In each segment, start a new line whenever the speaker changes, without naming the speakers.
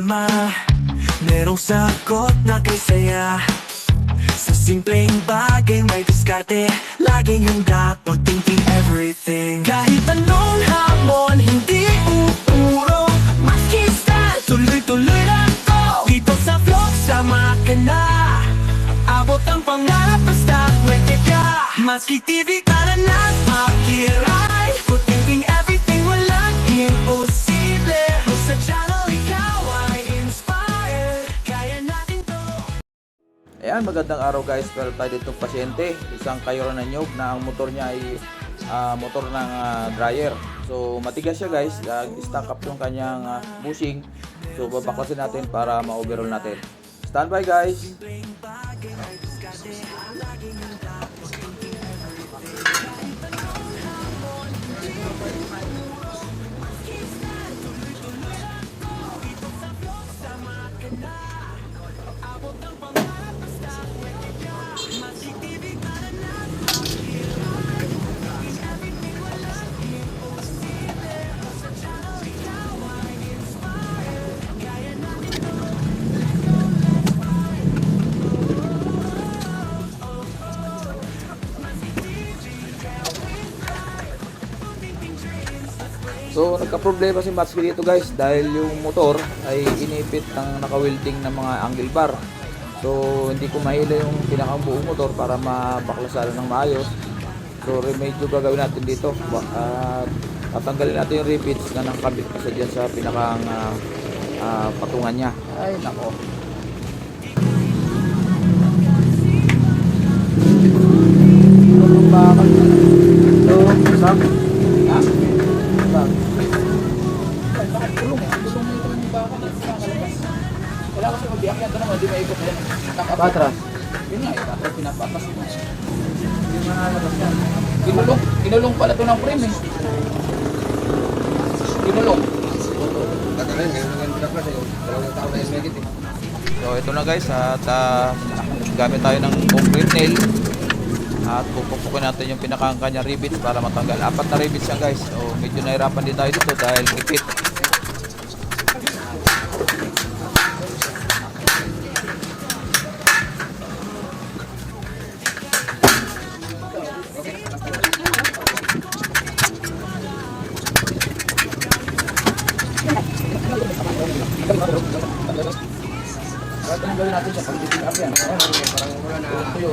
problema, merong sagot na kaysaya. Sa simpleng bagay may diskarte, laging handa pag-thinking everything. Kahit anong hamon, hindi uurong, maski style, tuloy-tuloy lang to. Dito sa vlog, sama ka na, abot ang pangarap basta pwede ka. Maski TV, tara na, makiray, pag-thinking everything, walang imposible. Sa channel, ikaw ay inspired, kaya natin to.
Ayan, magandang araw guys. Pero tayo ditong pasyente, isang kayuran na nyog na ang motor niya ay motor ng dryer. So matigas siya guys, stack up yung kanyang bushing. So babaklasin natin para ma-overall natin. Standby guys. So nagka-problema si Matsky dito guys dahil yung motor ay inipit ng naka-welding ng mga angle bar. So hindi ko mahila yung pinakang buong motor para mabaklasan ng maayos. So remedyo gagawin natin dito. Tatanggalin natin yung rivets na nakakabit kasi dyan sa pinakang patungan niya. Ay nako. Ano ba kasi? So, saan? Ha? Saan? Wala kasi magbiyak yan. Ito naman, di maikot yan. Patras? Yun nga, patras pinapapas mo. Hindi manalabas yan. Kinulong pala ito ng frame eh. Kinulong. Tagalin, ngayon lang pinapas eh. Dalawang taon na yung megit eh. So ito na guys, at gamit tayo ng concrete nail. At pupupukin natin yung pinakang kanya rivets para matanggal. 4 na rivets yan guys. So medyo nahirapan din tayo dito dahil ipit. Ang gawin natin siya, pag-tipping up yan. Parang wala na tuyo.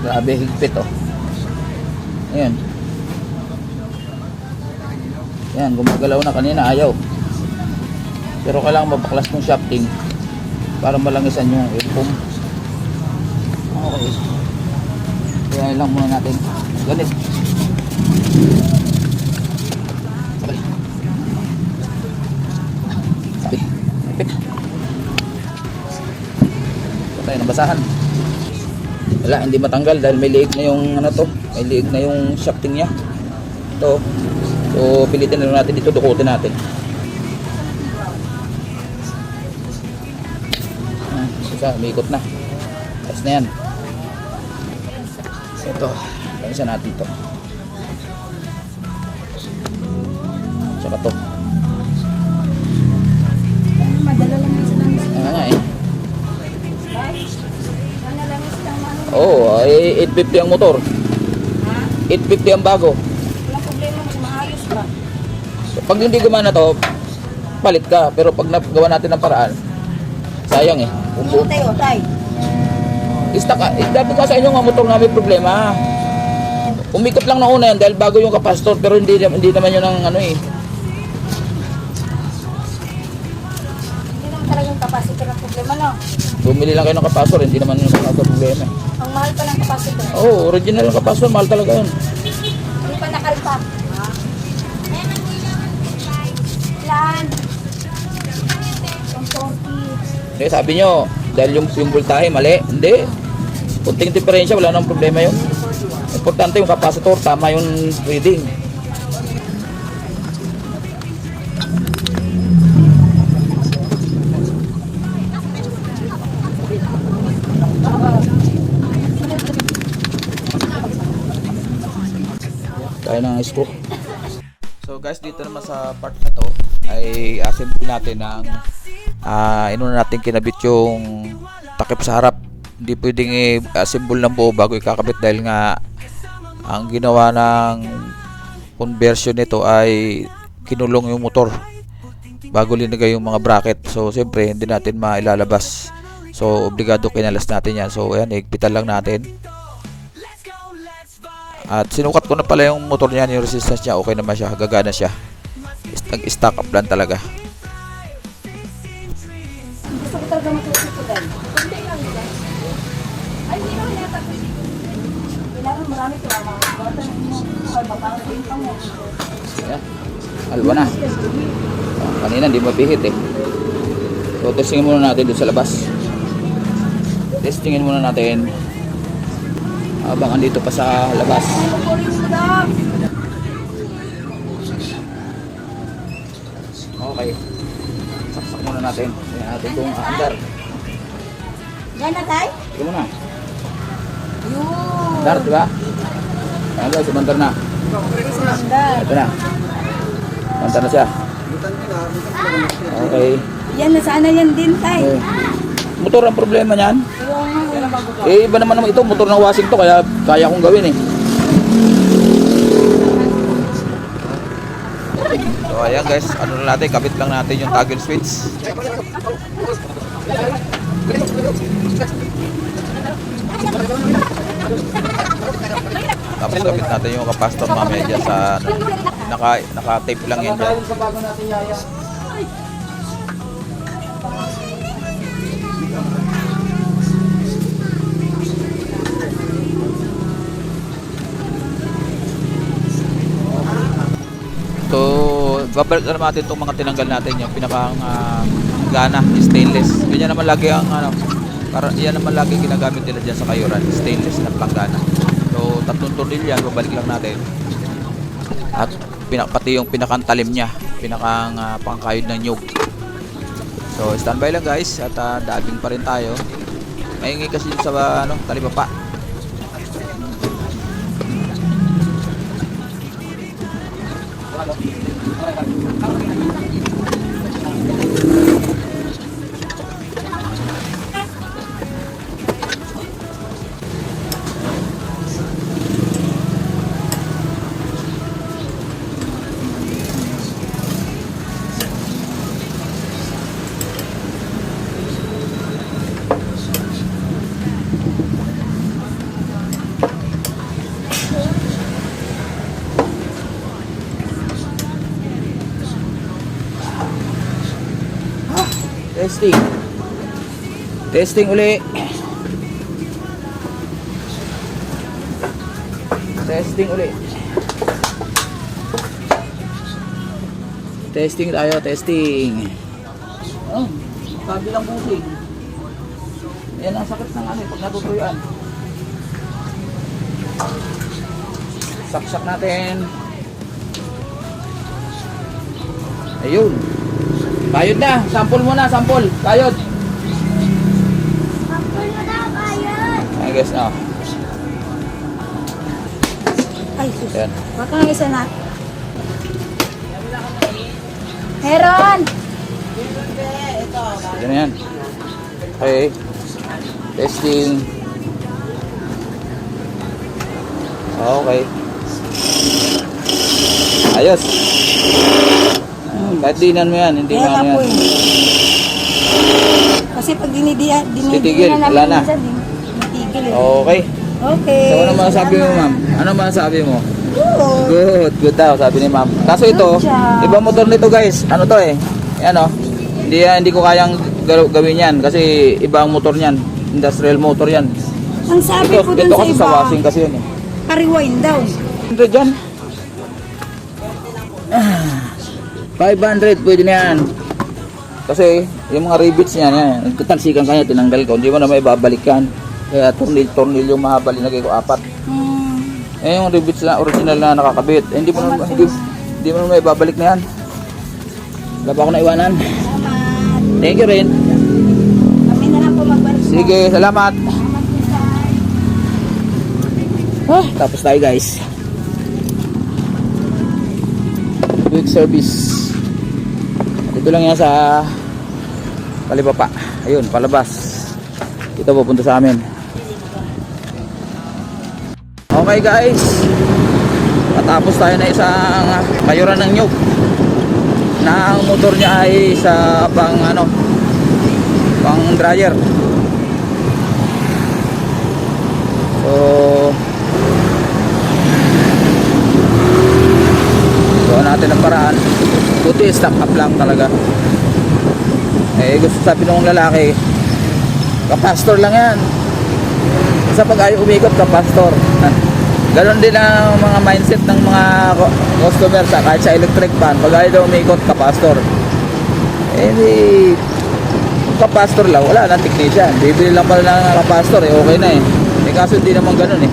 Grabe, higpit oh. Ayan. Ayan, gumagalaw na kanina, ayaw. Pero kailangan mabaklas ng shafting para malangisan yung air pump. Okay. Kaya lang muna natin. Ganit. Okay. Sabi. Higpit. Patay, nabasahan. Wala, hindi matanggal dahil may liig na yung ano to, may liig na yung shafting niya. Ito. So pilitin na natin dito, dukutin natin. Isa, umiikot na. Tapos na yan. Ito, pangisan natin ito. Tsaka to.
Madala lang yung sinangis.
Nga eh. Oo, 850 ang motor. 850 ang bago.
Walang problema, mas maayos pa.
So, pag hindi gumana to, palit ka. Pero pag nagawa natin ng paraan, sayang eh.
Ano tayo, tay?
Dati ka sa inyo nga motor na may problema. Umikot lang na una yan dahil bago yung kapastor. Pero hindi naman yun ang ano eh.
Hindi lang talagang capacitor ang problema, no?
Bumili lang kayo ng kapastor, hindi naman yung kapastor problema.
Ang mahal pa ng capacitor.
Oo, original yung kapastor, mahal talaga yun.
Hindi pa nakalpak. Ilan? 140.
Hindi, sabi nyo, dahil yung voltahe mali. Hindi. Kunting diferensya, wala nang problema yun. Importante yung kapasitor, tama yung reading. Kaya ng screw. So guys, dito naman sa part na to ay assemble natin ng inuna natin kinabit yung takip sa harap. Hindi pwedeng i-assemble ng buo bago ikakabit dahil nga ang ginawa ng conversion nito ay kinulong yung motor bago linagay yung mga bracket. So siyempre hindi natin mailalabas. So obligado kinalas natin yan. So ayan, higpitan lang natin. At sinukat ko na pala yung motor niya, yung resistance niya, okay naman siya, gagana siya. Nag-stack up lang talaga.
Gusto ko talaga matutunan ko dahil. Kunti lang dyan. Ay, hindi naman yata. Kailangan marami ito. Bata na mo. Ay, mapangin pa mo.
Ayan, alwa na. Kanina hindi mapihit eh. So testingin muna natin doon sa labas. Testingin muna natin habang andito pa sa labas. Okay. Saksak muna natin. Tingnan natin kung aandar.
Yan na, tay?
Tingnan muna.
Yun.
Andar, diba? Ayan guys, umandar na.
Sandal.
Ito na. Umandar na siya. Okay.
Yan, nasana yan din, tay.
Okay. Motor ang problema niyan.
Yung...
Iba naman ito, motor ng washing to, kaya kaya kong gawin eh. So ayan guys, ano na natin, kabit lang natin yung toggle switch. Tapos kabit natin yung capacitor mamaya dyan sa naka-tape lang yan dyan. So, babalik na natin itong mga tinanggal natin, yung pinakang gana, stainless. Ganyan naman lagi ang yan naman lagi ginagamit nila dyan sa kayuran, stainless na panggana. So, 3 tornilyo yan, babalik lang natin. At pati yung pinakang talim niya, pinakang pangkayod ng nyug. So, standby lang guys, at daging pa rin tayo. Mahingi kasi sa talibapa. Testing. Testing uli. Testing uli. Testing tayo, testing. Oh, sabi lang busing. Yan ang sakit ng pag natutuyuan. Saksak natin. Ayun. Kayod na. Sample muna. Sample. Kayod.
Sample mo na, kayod.
Ayan guys. Oh.
Ay, sus.
Ayan.
Baka nga isa na. Meron!
Ito na yan. Okay. Testing. Okay. Ayos. Kahit dinan mo yan, hindi mo
Kaya
ano
po
yan.
Kasi pag dinidiyan
Titigil,
na
wala
namin
na.
minsan, titigil eh.
Okay.
Okay.
So ano masasabi mo ma'am? Ano masasabi mo?
Good.
Good daw sabi ni ma'am. Kaso ito,
Good job.
ibang motor nito guys. Ano to eh? Yan o. Hindi ko kayang gawin yan kasi iba ang motor niyan. Industrial motor yan.
Ang sabi po dun
Ito
sa
kasi
iba,
sa washing kasi yan eh.
pa-rewind daw.
500 dyan. 500 pwede na yan. Kasi yung mga rivets niya, yan, nagtatalsikan kanya, tinanggal ko. Hindi mo na may babalik yan. Kaya tornil yung mahaba, linagay ko 4. Eh yung rivets na original na nakakabit. Eh, hindi mo na may babalik na yan. Wala pa ako na iwanan.
Salamat.
Thank you rin.
Kami na lang po magbalik.
Sige, salamat.
Salamat po sa
Tapos tayo guys. Quick service. Dito lang yan sa Palibapa. Ayun, palabas. Ito pupunta sa amin. Okay guys. Matapos tayo na isang mayuran ng nyug. Na ang motor niya ay sa pang dryer. So natin ang paraan. Buti stock up lang talaga. Eh gusto sabi nung lalaki, kapastor lang yan. Sa pag ayaw umikot kapastor. Ganon din ang mga mindset ng mga customer sa kahit sa electric fan. Pag ayaw daw umikot kapastor. Eh di kapastor lang, wala nang technician. Bibili lang pala ng kapastor eh, okay na eh. Eh kaso hindi naman ganon eh.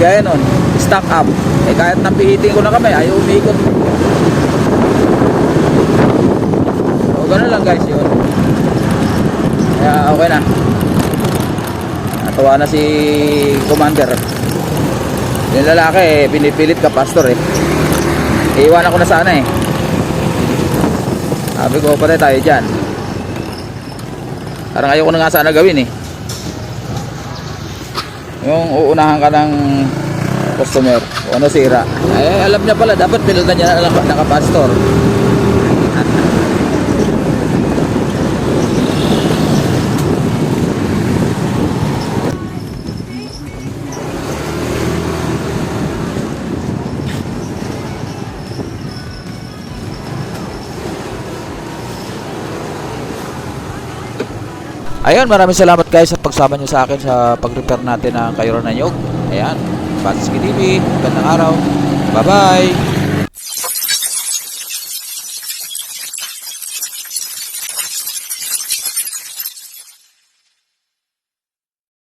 Gaya nun, stock up. Eh kahit napihitin ko na kami, ayaw umikot. So ganun lang guys yun. Kaya okay na. Natuwa na si Commander. Yung lalaki eh, pinipilit ka pastor eh. Iiwanan ko na sana eh. Sabi ko patay tayo dyan. Parang ayaw ko na nga sana gawin eh. Yung uunahan ka ng customer o ano sira, ay alam niya pala dapat pinildan niya na lang nakapastor. Ayun, maraming salamat guys sa pagsama nyo sa akin sa pag-repair natin ng kayuran ng nyug. Ayan, Batsky TV, magandang araw. Bye bye.